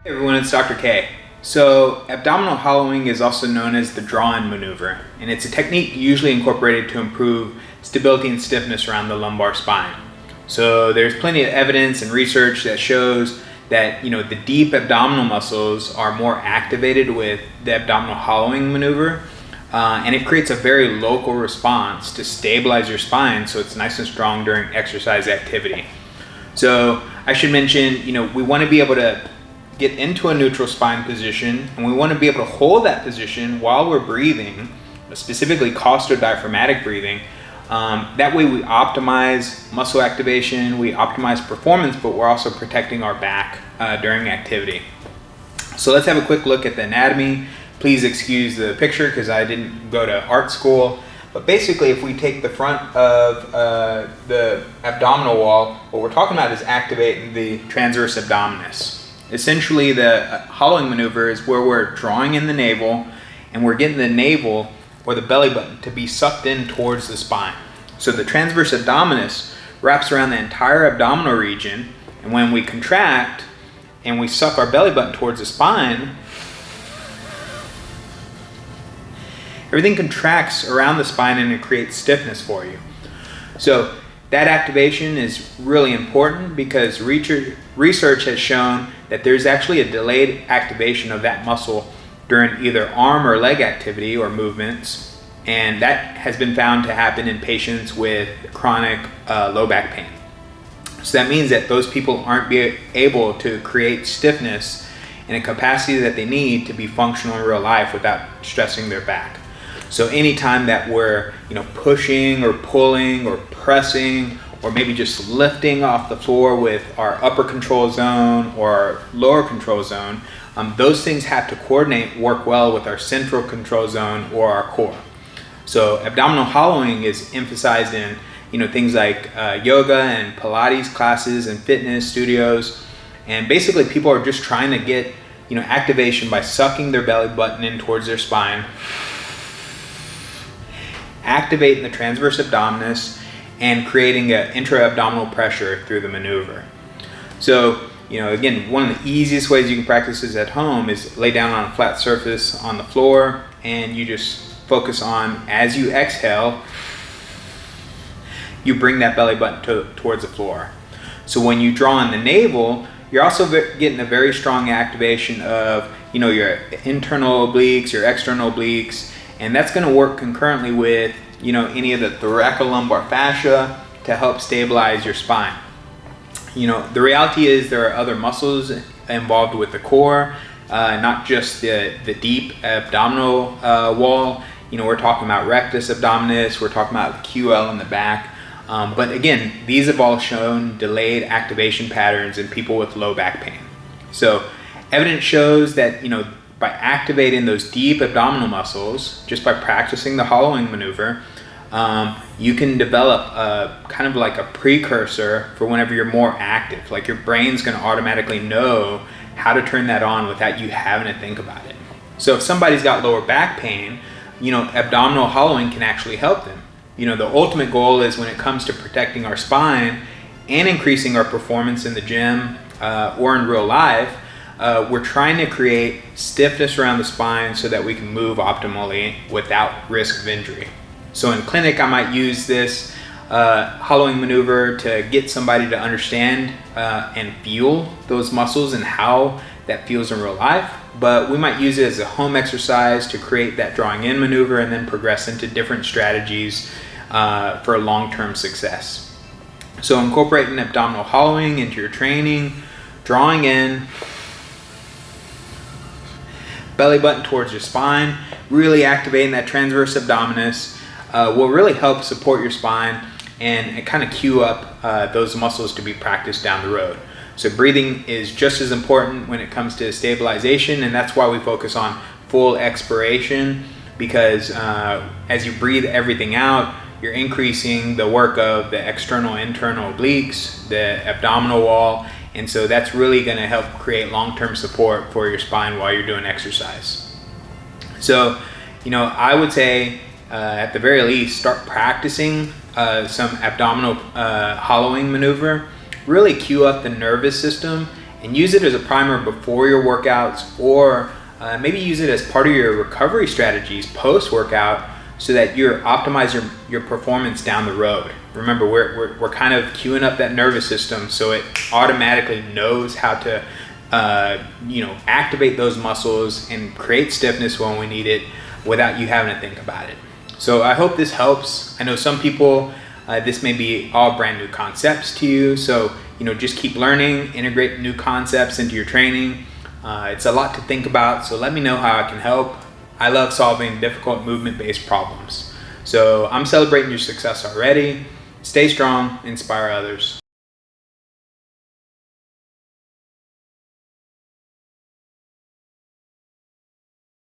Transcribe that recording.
Hey everyone, it's Dr. K. So abdominal hollowing is also known as the draw-in maneuver, and it's a technique usually incorporated to improve stability and stiffness around the lumbar spine. So there's plenty of evidence and research that shows that the deep abdominal muscles are more activated with the abdominal hollowing maneuver, and it creates a very local response to stabilize your spine so it's nice and strong during exercise activity. So I should mention, we want to be able to get into a neutral spine position, and we want to be able to hold that position while we're breathing, specifically costodiaphragmatic breathing. That way we optimize muscle activation, we optimize performance, but we're also protecting our back during activity. So let's have a quick look at the anatomy. Please excuse the picture because I didn't go to art school. But basically, if we take the front of the abdominal wall, what we're talking about is activating the transverse abdominis. Essentially, the hollowing maneuver is where we're drawing in the navel and we're getting the navel or the belly button to be sucked in towards the spine. So the transverse abdominis wraps around the entire abdominal region, and when we contract and we suck our belly button towards the spine, everything contracts around the spine and it creates stiffness for you. So that activation is really important because research has shown that there's actually a delayed activation of that muscle during either arm or leg activity or movements, and that has been found to happen in patients with chronic low back pain. So that means that those people aren't able to create stiffness in a capacity that they need to be functional in real life without stressing their back. So anytime that we're pushing or pulling or pressing or maybe just lifting off the floor with our upper control zone or our lower control zone, those things have to coordinate, work well with our central control zone or our core. So abdominal hollowing is emphasized in things like yoga and Pilates classes and fitness studios, and basically people are just trying to get activation by sucking their belly button in towards their spine, activating the transverse abdominis, and creating an intra-abdominal pressure through the maneuver. So, again, one of the easiest ways you can practice this at home is lay down on a flat surface on the floor, and you just focus on, as you exhale, you bring that belly button towards the floor. So when you draw in the navel, you're also getting a very strong activation of, your internal obliques, your external obliques, and that's going to work concurrently with any of the thoracolumbar fascia to help stabilize your spine. The reality is there are other muscles involved with the core, not just the deep abdominal wall. We're talking about rectus abdominis, we're talking about the QL in the back. But again, these have all shown delayed activation patterns in people with low back pain. So evidence shows that by activating those deep abdominal muscles, just by practicing the hollowing maneuver, you can develop kind of like a precursor for whenever you're more active. Like your brain's going to automatically know how to turn that on without you having to think about it. So if somebody's got lower back pain, abdominal hollowing can actually help them. The ultimate goal is when it comes to protecting our spine and increasing our performance in the gym or in real life, we're trying to create stiffness around the spine so that we can move optimally without risk of injury. So in clinic, I might use this hollowing maneuver to get somebody to understand and feel those muscles and how that feels in real life. But we might use it as a home exercise to create that drawing in maneuver and then progress into different strategies for long-term success. So incorporating abdominal hollowing into your training, drawing in, belly button towards your spine, really activating that transverse abdominis will really help support your spine and kind of cue up those muscles to be practiced down the road. So breathing is just as important when it comes to stabilization, and that's why we focus on full expiration, because as you breathe everything out, you're increasing the work of the external internal obliques, the abdominal wall, and so that's really going to help create long-term support for your spine while you're doing exercise. So, I would say at the very least, start practicing some abdominal hollowing maneuver. Really cue up the nervous system and use it as a primer before your workouts, or maybe use it as part of your recovery strategies post-workout, so that you're optimize your performance down the road. Remember, we're kind of queuing up that nervous system so it automatically knows how to activate those muscles and create stiffness when we need it without you having to think about it. So I hope this helps. I know some people, this may be all brand new concepts to you. So, just keep learning, integrate new concepts into your training. It's a lot to think about. So let me know how I can help. I love solving difficult movement-based problems. So I'm celebrating your success already. Stay strong, inspire others.